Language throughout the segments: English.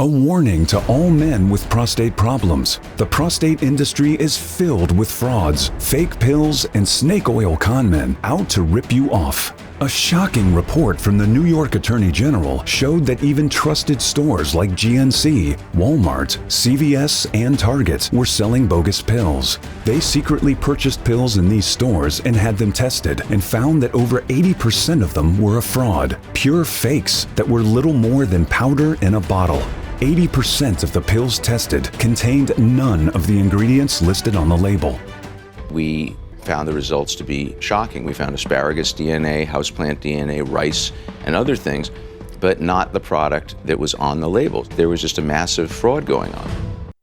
A warning to all men with prostate problems. The prostate industry is filled with frauds, fake pills, and snake oil conmen out to rip you off. A shocking report from the New York Attorney General showed that even trusted stores like GNC, Walmart, CVS, and Target were selling bogus pills. They secretly purchased pills in these stores and had them tested and found that over 80% of them were a fraud, pure fakes that were little more than powder in a bottle. 80% of the pills tested contained none of the ingredients listed on the label. We found the results to be shocking. We found asparagus DNA, houseplant DNA, rice, and other things, but not the product that was on the label. There was just a massive fraud going on.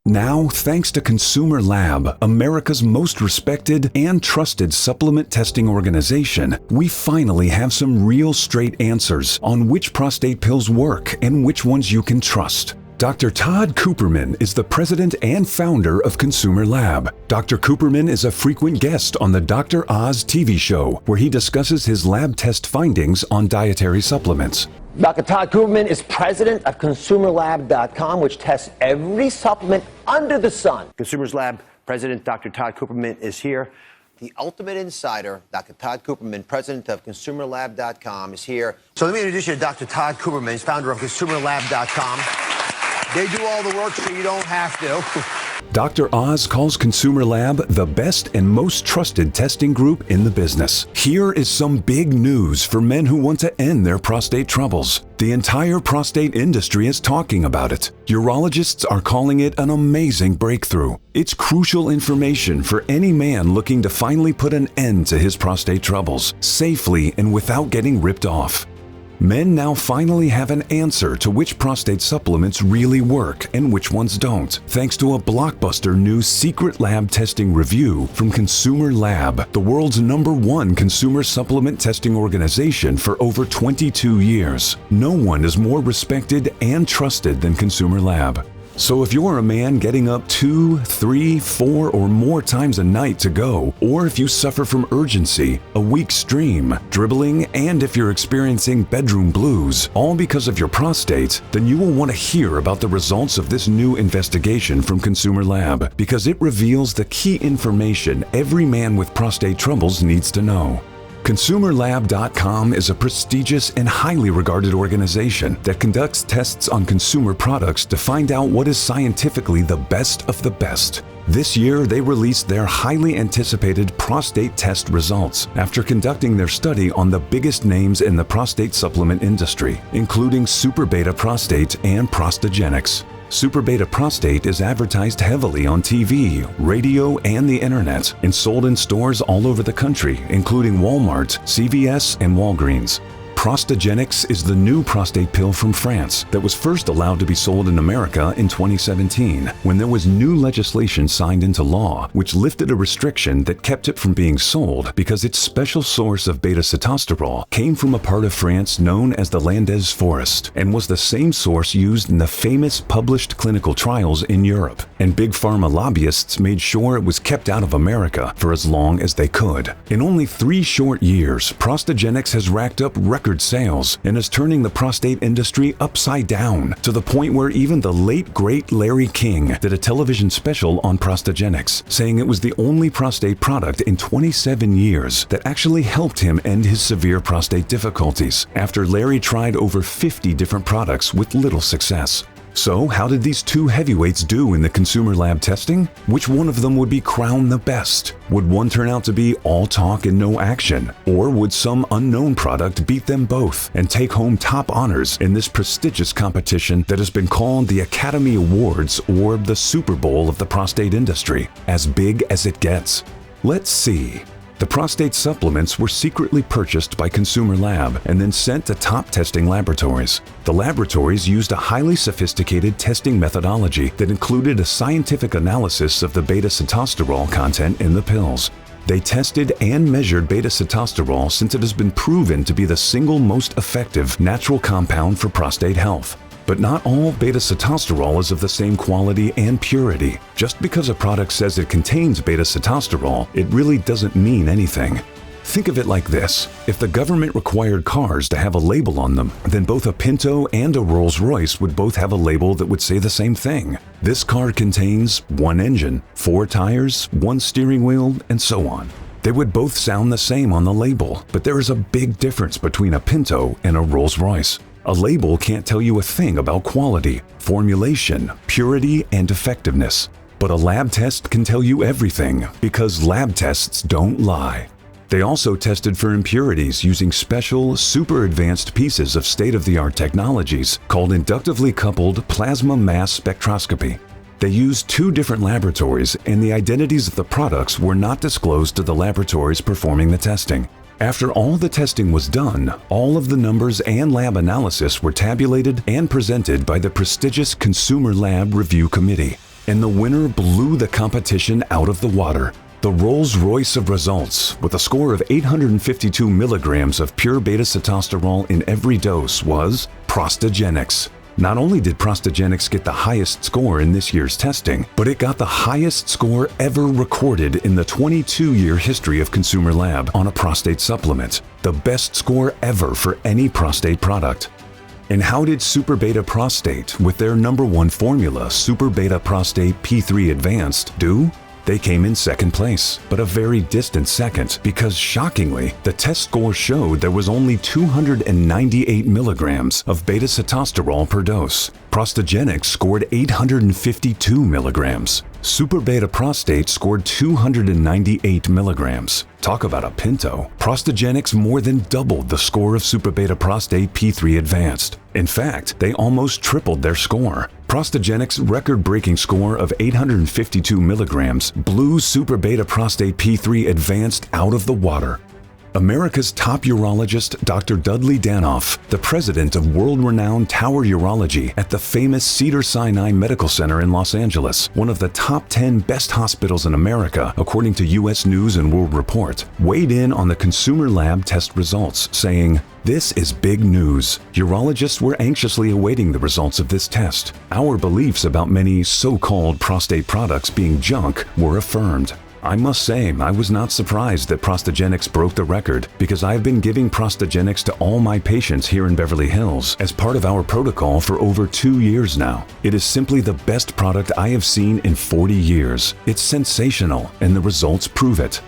Now, thanks to Consumer Lab, America's most respected and trusted supplement testing organization, we finally have some real straight answers on which prostate pills work and which ones you can trust. Dr. Todd Cooperman is the president and founder of Consumer Lab. Dr. Cooperman is a frequent guest on the Dr. Oz TV show, where he discusses his lab test findings on dietary supplements. Dr. Todd Cooperman is president of ConsumerLab.com, which tests every supplement under the sun. Consumers Lab president Dr. Todd Cooperman is here. The ultimate insider, Dr. Todd Cooperman, president of ConsumerLab.com, is here. So let me introduce you to Dr. Todd Cooperman. He's founder of ConsumerLab.com. They do all the work so you don't have to. Dr. Oz calls Consumer Lab the best and most trusted testing group in the business. Here is some big news for men who want to end their prostate troubles. The entire prostate industry is talking about it. Urologists are calling it an amazing breakthrough. It's crucial information for any man looking to finally put an end to his prostate troubles, safely and without getting ripped off. Men now finally have an answer to which prostate supplements really work and which ones don't, thanks to a blockbuster new secret lab testing review from Consumer Lab, the world's #1 consumer supplement testing organization for over 22 years. No one is more respected and trusted than Consumer Lab. So if you're a man getting up 2, 3, 4, or more times a night to go, or if you suffer from urgency, a weak stream, dribbling, and if you're experiencing bedroom blues, all because of your prostate, then you will want to hear about the results of this new investigation from Consumer Lab, because it reveals the key information every man with prostate troubles needs to know. ConsumerLab.com is a prestigious and highly regarded organization that conducts tests on consumer products to find out what is scientifically the best of the best. This year, they released their highly anticipated prostate test results after conducting their study on the biggest names in the prostate supplement industry, including Super Beta Prostate and ProstaGenix. Super Beta Prostate is advertised heavily on TV, radio, and the internet, and sold in stores all over the country, including Walmart, CVS, and Walgreens. ProstaGenix is the new prostate pill from France that was first allowed to be sold in America in 2017, when there was new legislation signed into law which lifted a restriction that kept it from being sold because its special source of beta-sitosterol came from a part of France known as the Landes Forest and was the same source used in the famous published clinical trials in Europe. And big pharma lobbyists made sure it was kept out of America for as long as they could. In only 3 short years, ProstaGenix has racked up record sales and is turning the prostate industry upside down to the point where even the late great Larry King did a television special on ProstaGenix, saying it was the only prostate product in 27 years that actually helped him end his severe prostate difficulties after Larry tried over 50 different products with little success. So, how did these two heavyweights do in the Consumer Lab testing? Which one of them would be crowned the best? Would one turn out to be all talk and no action? Or would some unknown product beat them both and take home top honors in this prestigious competition that has been called the Academy Awards or the Super Bowl of the prostate industry, as big as it gets? Let's see. The prostate supplements were secretly purchased by Consumer Lab and then sent to top testing laboratories. The laboratories used a highly sophisticated testing methodology that included a scientific analysis of the beta-sitosterol content in the pills. They tested and measured beta-sitosterol since it has been proven to be the single most effective natural compound for prostate health. But not all beta-sitosterol is of the same quality and purity. Just because a product says it contains beta-sitosterol, it really doesn't mean anything. Think of it like this. If the government required cars to have a label on them, then both a Pinto and a Rolls-Royce would both have a label that would say the same thing. This car contains one engine, 4 tires, 1 steering wheel, and so on. They would both sound the same on the label, but there is a big difference between a Pinto and a Rolls-Royce. A label can't tell you a thing about quality, formulation, purity, and effectiveness. But a lab test can tell you everything, because lab tests don't lie. They also tested for impurities using special, super advanced pieces of state-of-the-art technologies called inductively coupled plasma mass spectroscopy. They used 2 different laboratories, and the identities of the products were not disclosed to the laboratories performing the testing. After all the testing was done, all of the numbers and lab analysis were tabulated and presented by the prestigious Consumer Lab Review Committee. And the winner blew the competition out of the water. The Rolls-Royce of results, with a score of 852 milligrams of pure beta-sitosterol in every dose, was ProstaGenix. Not only did ProstaGenix get the highest score in this year's testing, but it got the highest score ever recorded in the 22-year history of Consumer Lab on a prostate supplement, the best score ever for any prostate product. And how did Super Beta Prostate, with their #1 formula, Super Beta Prostate P3 Advanced, do? They came in second place, but a very distant second, because shockingly, the test score showed there was only 298 milligrams of beta-sitosterol per dose. ProstaGenix scored 852 milligrams. Super Beta Prostate scored 298 milligrams. Talk about a Pinto. ProstaGenix more than doubled the score of Super Beta Prostate P3 Advanced. In fact, they almost tripled their score. ProstaGenix's record-breaking score of 852 milligrams blew Super Beta Prostate P3 Advanced out of the water. America's top urologist, Dr. Dudley Danoff, the president of world-renowned Tower Urology at the famous Cedars-Sinai Medical Center in Los Angeles, one of the top 10 best hospitals in America, according to U.S. News and World Report, weighed in on the Consumer Lab test results, saying, "This is big news. Urologists were anxiously awaiting the results of this test. Our beliefs about many so-called prostate products being junk were affirmed." I must say, I was not surprised that ProstaGenix broke the record, because I have been giving ProstaGenix to all my patients here in Beverly Hills as part of our protocol for over 2 years now. It is simply the best product I have seen in 40 years. It's sensational, and the results prove it.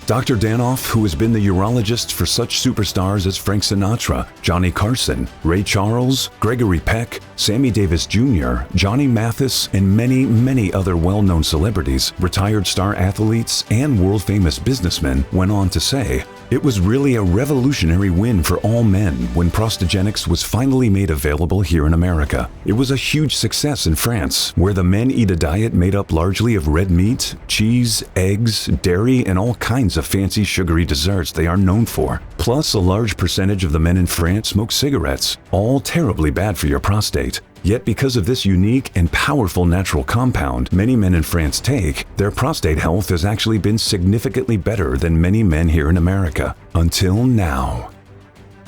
Dr. Danoff, who has been the urologist for such superstars as Frank Sinatra, Johnny Carson, Ray Charles, Gregory Peck, Sammy Davis Jr., Johnny Mathis, and many, many other well-known celebrities, retired star athletes, and world-famous businessmen, went on to say, "It was really a revolutionary win for all men when ProstaGenix was finally made available here in America. It was a huge success in France, where the men eat a diet made up largely of red meat, cheese, eggs, dairy, and all kinds of fancy sugary desserts they are known for. Plus, a large percentage of the men in France smoke cigarettes, all terribly bad for your prostate. Yet because of this unique and powerful natural compound many men in France take, their prostate health has actually been significantly better than many men here in America. Until now."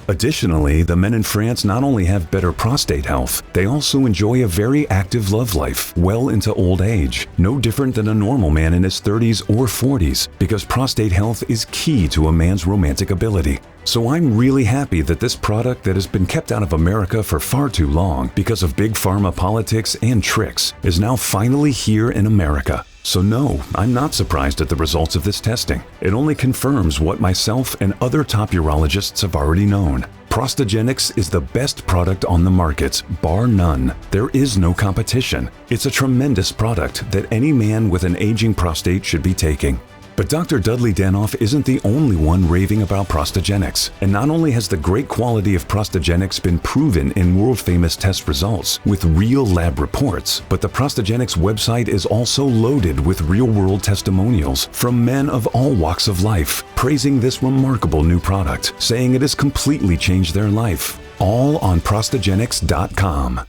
Additionally, the men in France not only have better prostate health, they also enjoy a very active love life well into old age, no different than a normal man in his 30s or 40s, because prostate health is key to a man's romantic ability. So I'm really happy that this product that has been kept out of America for far too long because of big pharma politics and tricks is now finally here in America. So no, I'm not surprised at the results of this testing. It only confirms what myself and other top urologists have already known. ProstaGenix is the best product on the market, bar none. There is no competition. It's a tremendous product that any man with an aging prostate should be taking. But Dr. Dudley Danoff isn't the only one raving about ProstaGenix. And not only has the great quality of ProstaGenix been proven in world-famous test results with real lab reports, but the ProstaGenix website is also loaded with real-world testimonials from men of all walks of life, praising this remarkable new product, saying it has completely changed their life. All on ProstaGenix.com.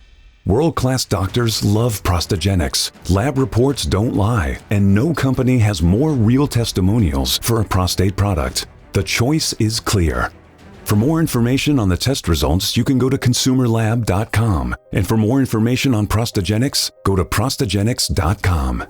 World-class doctors love ProstaGenix. Lab reports don't lie, and no company has more real testimonials for a prostate product. The choice is clear. For more information on the test results, you can go to ConsumerLab.com. And for more information on ProstaGenix, go to ProstaGenix.com.